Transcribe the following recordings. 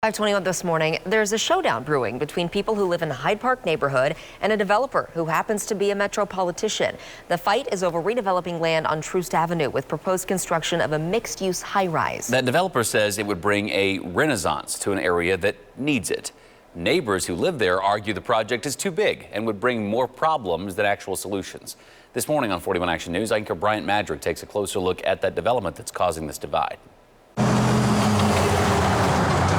5:21 this morning, there's a showdown brewing between people who live in the Hyde Park neighborhood and a developer who happens to be a Metro politician. The fight is over redeveloping land on Troost Avenue with proposed construction of a mixed-use high-rise. That developer says it would bring a renaissance to an area that needs it. Neighbors who live there argue the project is too big and would bring more problems than actual solutions. This morning on 41 Action News, anchor Bryant Madrick takes a closer look at that development that's causing this divide.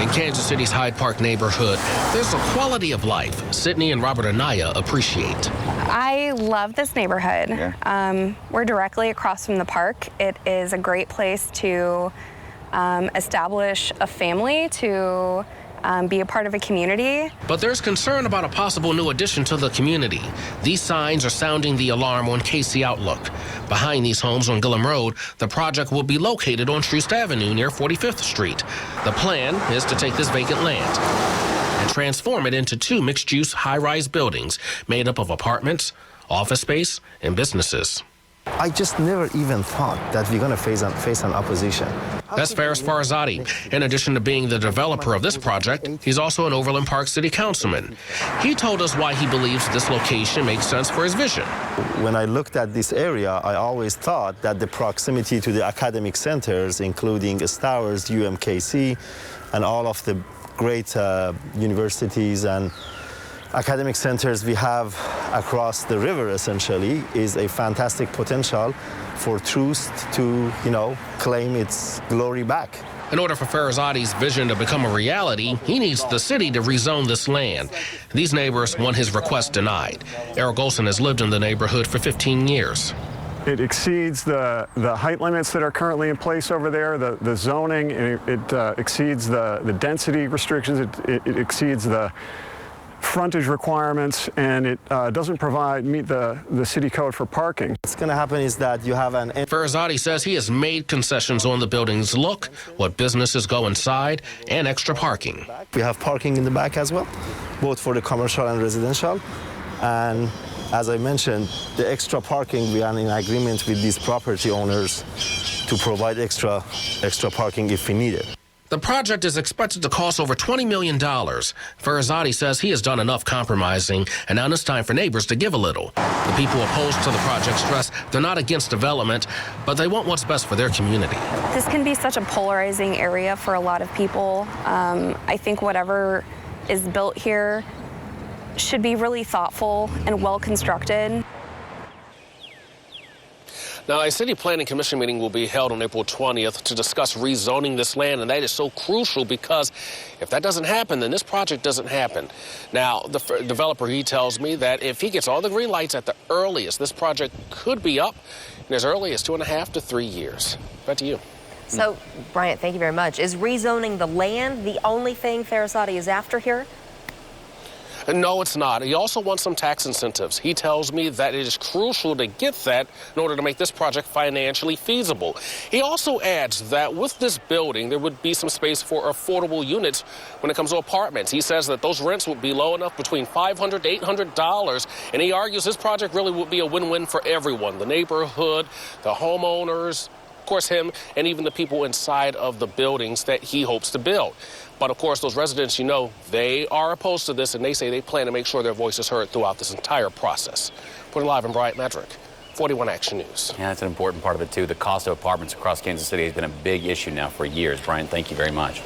In Kansas City's Hyde Park neighborhood, there's a quality of life Sydney and Robert Anaya appreciate. I love this neighborhood. Yeah. We're directly across from the park. It is a great place to establish a family, to be a part of a community. But there's concern about a possible new addition to the community. These signs are sounding the alarm on KC Outlook. Behind these homes on Gillum Road, the project will be located on Troost Avenue near 45th Street. The plan is to take this vacant land and transform it into two mixed-use high-rise buildings made up of apartments, office space, and businesses. I just never even thought that we're going to face an opposition. That's Faris Farzadi. In addition to being the developer of this project, he's also an Overland Park City Councilman. He told us why he believes this location makes sense for his vision. When I looked at this area, I always thought that the proximity to the academic centers, including Stowers, UMKC, and all of the great universities and academic centers we have across the river, essentially, is a fantastic potential for Troost to, claim its glory back. In order for Farzadi's vision to become a reality, he needs the city to rezone this land. These neighbors want his request denied. Eric Olson has lived in the neighborhood for 15 years. It exceeds the height limits that are currently in place over there, the zoning, it exceeds the density restrictions, it exceeds the frontage requirements, and it doesn't meet the city code for parking. What's going to happen is that you have an... Farzadi says he has made concessions on the building's look, what businesses go inside, and extra parking. We have parking in the back as well, both for the commercial and residential. And as I mentioned, the extra parking, we are in agreement with these property owners to provide extra parking if we need it. The project is expected to cost over $20 million. Farzadi says he has done enough compromising, and now it's time for neighbors to give a little. The people opposed to the project stress they're not against development, but they want what's best for their community. This can be such a polarizing area for a lot of people. I think whatever is built here should be really thoughtful and well constructed. Now, a city planning commission meeting will be held on April 20th to discuss rezoning this land, and that is so crucial because if that doesn't happen, then this project doesn't happen. Now, the developer, he tells me that if he gets all the green lights at the earliest, this project could be up in as early as 2.5 to 3 years. Back to you. So, Bryant, thank you very much. Is rezoning the land the only thing Farzadi is after here? No, it's not. He also wants some tax incentives. He tells me that it is crucial to get that in order to make this project financially feasible. He also adds that with this building, there would be some space for affordable units when it comes to apartments. He says that those rents would be low enough between $500 to $800, and he argues this project really would be a win-win for everyone, the neighborhood, the homeowners, of course him, and even the people inside of the buildings that he hopes to build. But of course, those residents, they are opposed to this, and they say they plan to make sure their voice is heard throughout this entire process. Putting live in Bryant Madrick, 41 Action News. Yeah, that's an important part of it, too. The cost of apartments across Kansas City has been a big issue now for years. Brian, thank you very much.